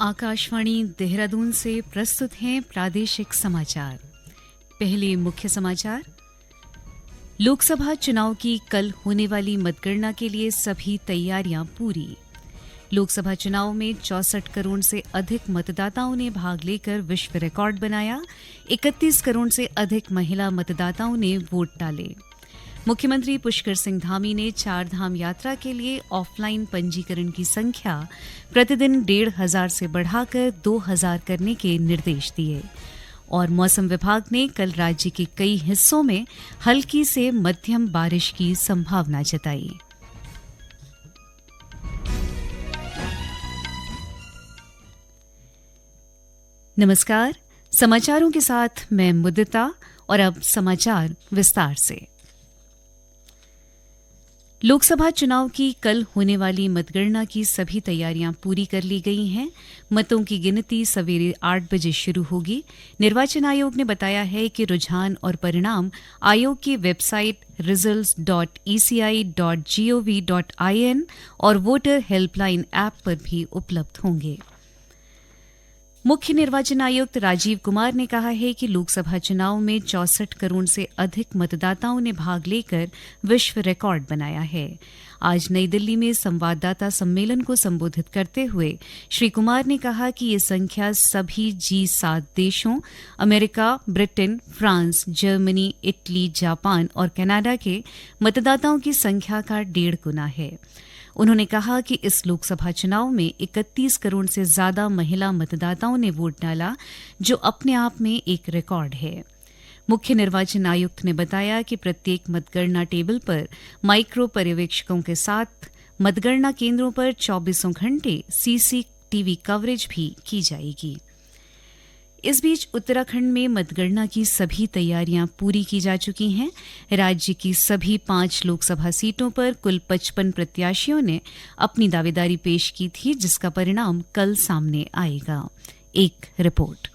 आकाशवाणी देहरादून से प्रस्तुत हैं प्रादेशिक समाचार। पहले मुख्य समाचार। लोकसभा चुनाव की कल होने वाली मतगणना के लिए सभी तैयारियां पूरी। लोकसभा चुनाव में 64 करोड़ से अधिक मतदाताओं ने भाग लेकर विश्व रिकॉर्ड बनाया। 31 करोड़ से अधिक महिला मतदाताओं ने वोट डाले। मुख्यमंत्री पुष्कर सिंह धामी ने चार धाम यात्रा के लिए ऑफलाइन पंजीकरण की संख्या प्रतिदिन 1,500 से बढ़ाकर 2,000 करने के निर्देश दिए। और मौसम विभाग ने कल राज्य के कई हिस्सों में हल्की से मध्यम बारिश की संभावना जताई। नमस्कार, समाचारों के साथ मैं मुदिता और अब समाचार विस्तार से। लोकसभा चुनाव की कल होने वाली मतगणना की सभी तैयारियां पूरी कर ली गई हैं। मतों की गिनती सवेरे 8 बजे शुरू होगी। निर्वाचन आयोग ने बताया है कि रुझान और परिणाम आयोग की वेबसाइट results.eci.gov.in और वोटर हेल्पलाइन ऐप पर भी उपलब्ध होंगे। मुख्य निर्वाचन आयुक्त राजीव कुमार ने कहा है कि लोकसभा चुनाव में 64 करोड़ से अधिक मतदाताओं ने भाग लेकर विश्व रिकॉर्ड बनाया है। आज नई दिल्ली में संवाददाता सम्मेलन को संबोधित करते हुए श्री कुमार ने कहा कि ये संख्या सभी G7 देशों America, Britain, France, Germany, Italy, Japan और कनाडा के मतदाताओं की संख्या का 1.5 गुना है। उन्होंने कहा कि इस लोकसभा चुनाव में 31 करोड़ से ज्यादा महिला मतदाताओं ने वोट डाला, जो अपने आप में एक रिकॉर्ड है। मुख्य निर्वाचन आयुक्त ने बताया कि प्रत्येक मतगणना टेबल पर माइक्रो पर्यवेक्षकों के साथ मतगणना केंद्रों पर 24 घंटे सीसीटीवी कवरेज भी की जाएगी। इस बीच उत्तराखंड में मतगणना की सभी तैयारियां पूरी की जा चुकी हैं। राज्य की सभी 5 लोकसभा सीटों पर कुल 55 प्रत्याशियों ने अपनी दावेदारी पेश की थी, जिसका परिणाम कल सामने आएगा। एक रिपोर्ट।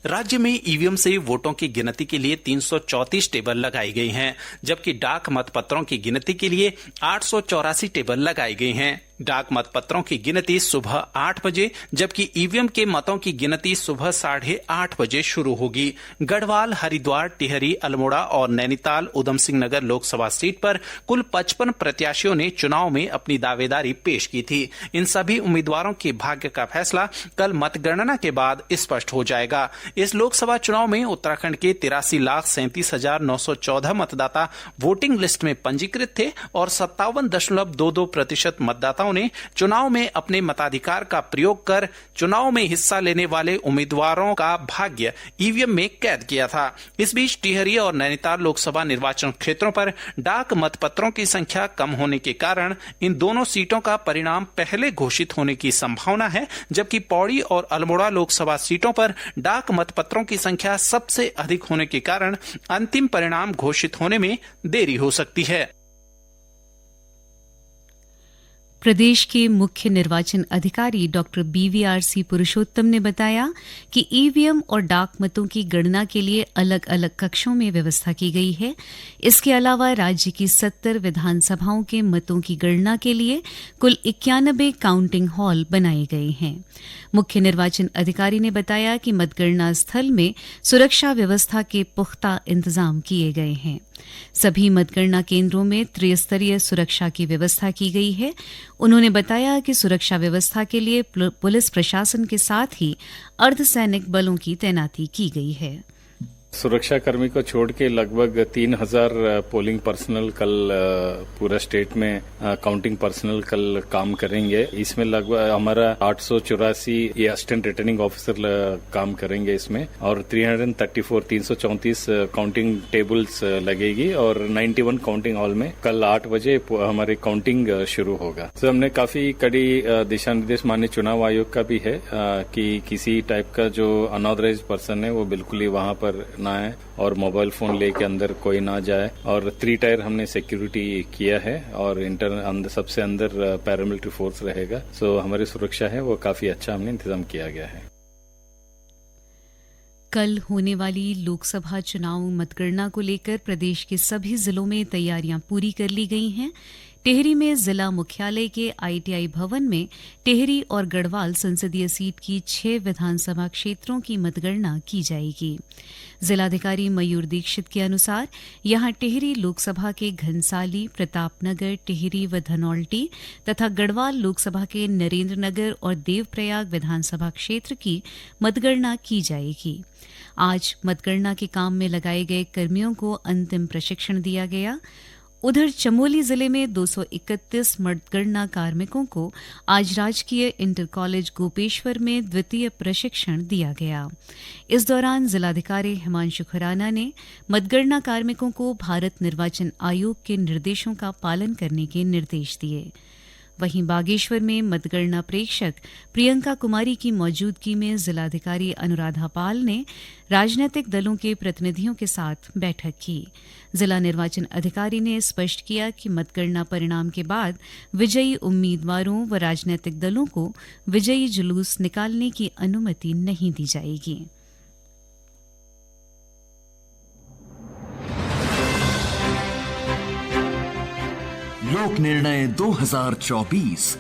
राज्य में ईवीएम से वोटों की गिनती के लिए 334 टेबल लगाई गई हैं, जबकि डाक मतपत्रों की गिनती के लिए 884 टेबल लगाई गई हैं। डाक मतपत्रों की गिनती सुबह 8 बजे जबकि ईवीएम के मतों की गिनती सुबह 8:30 बजे शुरू होगी। गढ़वाल, हरिद्वार, टिहरी, अल्मोड़ा और नैनीताल उधम सिंह नगर लोकसभा सीट पर कुल 55 प्रत्याशियों ने चुनाव में अपनी दावेदारी पेश की थी। इन सभी उम्मीदवारों के भाग्य का फैसला कल मतगणना के बाद स्पष्ट हो जाएगा। इस लोकसभा चुनाव में उत्तराखंड के 83,37,914 मतदाता वोटिंग लिस्ट में पंजीकृत थे और 57.22% मतदाताओं ने चुनाव में अपने मताधिकार का प्रयोग कर चुनाव में हिस्सा लेने वाले उम्मीदवारों का भाग्य ईवीएम में कैद किया था। इस बीच टिहरी और नैनीताल लोकसभा निर्वाचन क्षेत्रों पर डाक मतपत्रों की संख्या कम होने के कारण इन दोनों सीटों का परिणाम पहले घोषित होने की संभावना है, जबकि पौड़ी और अल्मोड़ा लोकसभा सीटों पर डाक मतपत्रों की संख्या सबसे अधिक होने के कारण अंतिम परिणाम घोषित होने में देरी हो सकती है। प्रदेश के मुख्य निर्वाचन अधिकारी डॉक्टर BVRC पुरुषोत्तम ने बताया कि ईवीएम और डाक मतों की गणना के लिए अलग अलग कक्षों में व्यवस्था की गई है। इसके अलावा राज्य की 70 विधानसभाओं के मतों की गणना के लिए कुल 91 काउंटिंग हॉल बनाए गए हैं। मुख्य निर्वाचन अधिकारी ने बताया कि मतगणना स्थल में सुरक्षा व्यवस्था के पुख्ता इंतजाम किए गए हैं। सभी मतगणना केंद्रों में त्रिस्तरीय सुरक्षा की व्यवस्था की गई है। उन्होंने बताया कि सुरक्षा व्यवस्था के लिए पुलिस प्रशासन के साथ ही अर्धसैनिक बलों की तैनाती की गई है। सुरक्षा कर्मी को छोड़ के लगभग 3,000 पोलिंग पर्सनल कल पूरा स्टेट में काउंटिंग पर्सनल कल काम करेंगे। इसमें लगभग हमारा 884 ये असिस्टेंट रिटर्निंग ऑफिसर काम करेंगे इसमें, और 334 काउंटिंग टेबल्स लगेगी और 91 काउंटिंग हॉल में कल 8 बजे हमारे काउंटिंग शुरू होगा। तो हमने काफी कड़ी दिशा निर्देश माननीय चुनाव आयोग का भी है कि किसी टाइप का जो अनऑथराइज्ड पर्सन है वो बिल्कुल ही वहां पर ना है और मोबाइल फोन लेके अंदर कोई ना जाए। और 3 टायर हमने सिक्योरिटी किया है और सबसे अंदर पैरामिलिट्री फोर्स रहेगा। सो हमारी सुरक्षा है वो काफी अच्छा हमने इंतजाम किया गया है। कल होने वाली लोकसभा चुनाव मतगणना को लेकर प्रदेश के सभी जिलों में तैयारियां पूरी कर ली गई हैं। टिहरी में जिला मुख्यालय के आईटीआई भवन में टिहरी और गढ़वाल संसदीय सीट की 6 विधानसभा क्षेत्रों की मतगणना की जाएगी। जिलाधिकारी मयूर दीक्षित के अनुसार यहां टिहरी लोकसभा के घनसाली, प्रतापनगर, टिहरी व धनौल्टी तथा गढ़वाल लोकसभा के नरेंद्रनगर और देवप्रयाग विधानसभा क्षेत्र की मतगणना की जाएगी। आज मतगणना के काम में लगाए गए कर्मियों को अंतिम प्रशिक्षण दिया गया। उधर चमोली जिले में 231 मतगणना कार्मिकों को आज राजकीय इंटर कॉलेज गोपेश्वर में द्वितीय प्रशिक्षण दिया गया। इस दौरान जिलाधिकारी हिमांशु खुराना ने मतगणना कार्मिकों को भारत निर्वाचन आयोग के निर्देशों का पालन करने के निर्देश दिए। वहीं बागेश्वर में मतगणना प्रेक्षक प्रियंका कुमारी की मौजूदगी में जिलाधिकारी अनुराधा पाल ने राजनीतिक दलों के प्रतिनिधियों के साथ बैठक की। जिला निर्वाचन अधिकारी ने स्पष्ट किया कि मतगणना परिणाम के बाद विजयी उम्मीदवारों व राजनीतिक दलों को विजयी जुलूस निकालने की अनुमति नहीं दी जाएगी। लोक निर्णय 2024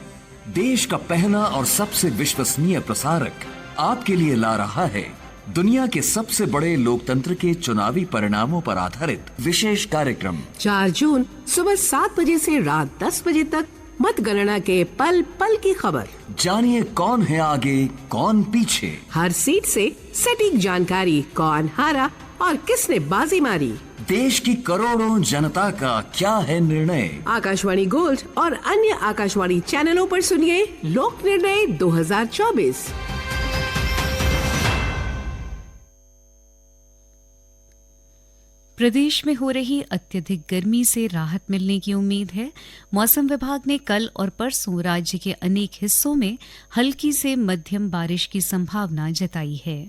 देश का पहला और सबसे विश्वसनीय प्रसारक आपके लिए ला रहा है दुनिया के सबसे बड़े लोकतंत्र के चुनावी परिणामों पर आधारित विशेष कार्यक्रम। 4 जून सुबह 7 बजे से रात 10 बजे तक मतगणना के पल पल की खबर। जानिए कौन है आगे, कौन पीछे। हर सीट से सटीक जानकारी, कौन हारा और किसने बाजी मारी। देश की करोड़ों जनता का क्या है निर्णय। आकाशवाणी गोल्ड और अन्य आकाशवाणी चैनलों पर सुनिए लोक निर्णय 2024। प्रदेश में हो रही अत्यधिक गर्मी से राहत मिलने की उम्मीद है। मौसम विभाग ने कल और परसों राज्य के अनेक हिस्सों में हल्की से मध्यम बारिश की संभावना जताई है।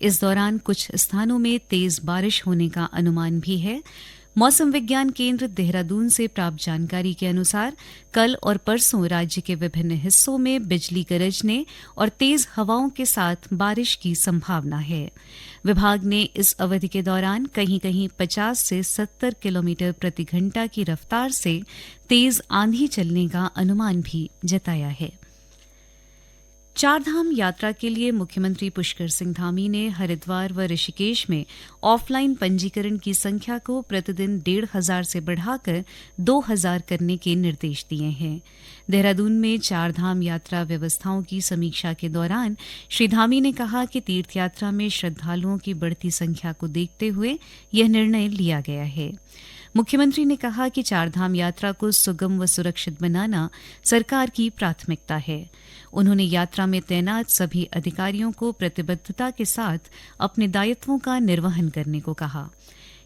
इस दौरान कुछ स्थानों में तेज बारिश होने का अनुमान भी है। मौसम विज्ञान केंद्र देहरादून से प्राप्त जानकारी के अनुसार कल और परसों राज्य के विभिन्न हिस्सों में बिजली गरजने और तेज हवाओं के साथ बारिश की संभावना है। विभाग ने इस अवधि के दौरान कहीं कहीं 50 से 70 किलोमीटर प्रति घंटा की रफ्तार से तेज आंधी चलने का अनुमान भी जताया है। चारधाम यात्रा के लिए मुख्यमंत्री पुष्कर सिंह धामी ने हरिद्वार व ऋषिकेश में ऑफलाइन पंजीकरण की संख्या को प्रतिदिन 1,500 से बढ़ाकर 2,000 करने के निर्देश दिए हैं। देहरादून में चारधाम यात्रा व्यवस्थाओं की समीक्षा के दौरान श्री धामी ने कहा कि तीर्थयात्रा में श्रद्धालुओं की बढ़ती संख्या को देखते हुए यह निर्णय लिया गया है। मुख्यमंत्री ने कहा कि चारधाम यात्रा को सुगम व सुरक्षित बनाना सरकार की प्राथमिकता है। उन्होंने यात्रा में तैनात सभी अधिकारियों को प्रतिबद्धता के साथ अपने दायित्वों का निर्वहन करने को कहा।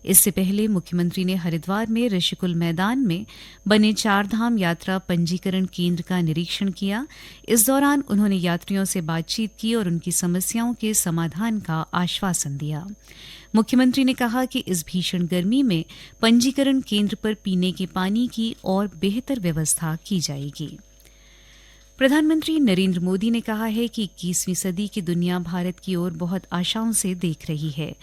इससे पहले मुख्यमंत्री ने हरिद्वार में ऋषिकुल मैदान में बने चारधाम यात्रा पंजीकरण केंद्र का निरीक्षण किया। इस दौरान उन्होंने यात्रियों से बातचीत की और उनकी समस्याओं के समाधान का आश्वासन दिया। मुख्यमंत्री ने कहा कि इस भीषण गर्मी में पंजीकरण केंद्र पर पीने के पानी की और बेहतर व्यवस्था की जाएगी। प्रधानमंत्री नरेंद्र मोदी ने कहा है कि 21वीं सदी की दुनिया भारत की ओर बहुत आशाओं से देख रही है।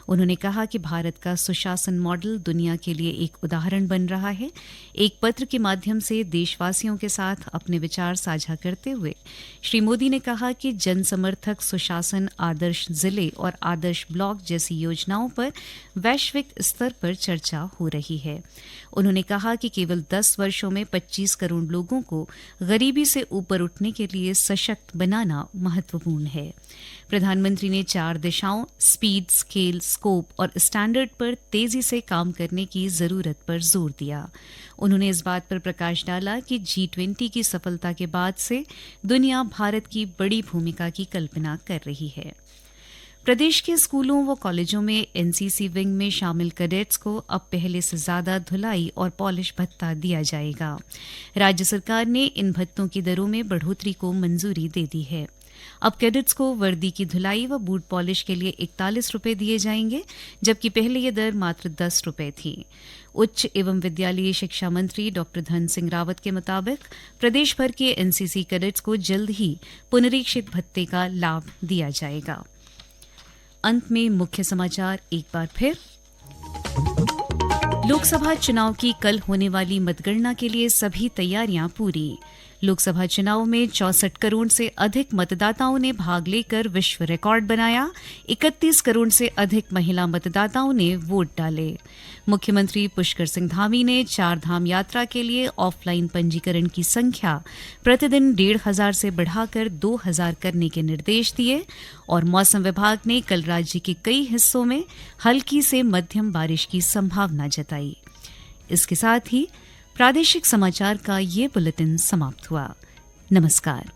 उन्होंने कहा कि भारत का सुशासन मॉडल दुनिया के लिए एक उदाहरण बन रहा है। एक पत्र के माध्यम से देशवासियों के साथ अपने विचार साझा करते हुए श्री मोदी ने कहा कि जन समर्थक सुशासन, आदर्श जिले और आदर्श ब्लॉक जैसी योजनाओं पर वैश्विक स्तर पर चर्चा हो रही है। उन्होंने कहा कि केवल 10 वर्षों में 25 करोड़ लोगों को गरीबी से ऊपर उठने के लिए सशक्त बनाना महत्वपूर्ण है। प्रधानमंत्री ने 4 दिशाओं स्पीड, स्केल, स्कोप और स्टैंडर्ड पर तेजी से काम करने की जरूरत पर जोर दिया। उन्होंने इस बात पर प्रकाश डाला कि G20 की सफलता के बाद से दुनिया भारत की बड़ी भूमिका की कल्पना कर रही है। प्रदेश के स्कूलों व कॉलेजों में एनसीसी विंग में शामिल कैडेट्स को अब पहले से ज्यादा धुलाई और पॉलिश भत्ता दिया जाएगा। राज्य सरकार ने इन भत्तों की दरों में बढ़ोतरी को मंजूरी दे दी है। अब कैडेट्स को वर्दी की धुलाई व बूट पॉलिश के लिए 41 रुपये दिए जाएंगे, जबकि पहले यह दर मात्र 10 रुपये थी। उच्च एवं विद्यालयी शिक्षा मंत्री डॉ धन सिंह रावत के मुताबिक प्रदेश भर के एनसीसी कैडेट्स को जल्द ही पुनरीक्षित भत्ते का लाभ दिया जाएगा। अंत में मुख्य समाचार एक बार फिर। लोकसभा चुनाव की कल होने वाली मतगणना के लिए सभी तैयारियां पूरी। लोकसभा चुनाव में 64 करोड़ से अधिक मतदाताओं ने भाग लेकर विश्व रिकॉर्ड बनाया। 31 करोड़ से अधिक महिला मतदाताओं ने वोट डाले। मुख्यमंत्री पुष्कर सिंह धामी ने 4 धाम यात्रा के लिए ऑफलाइन पंजीकरण की संख्या प्रतिदिन 1,500 से बढ़ाकर 2,000 करने के निर्देश दिए। और मौसम विभाग ने कल राज्य के कई हिस्सों में हल्की से मध्यम बारिश की संभावना जताई। इसके साथ ही प्रादेशिक समाचार का ये बुलेटिन समाप्त हुआ। नमस्कार।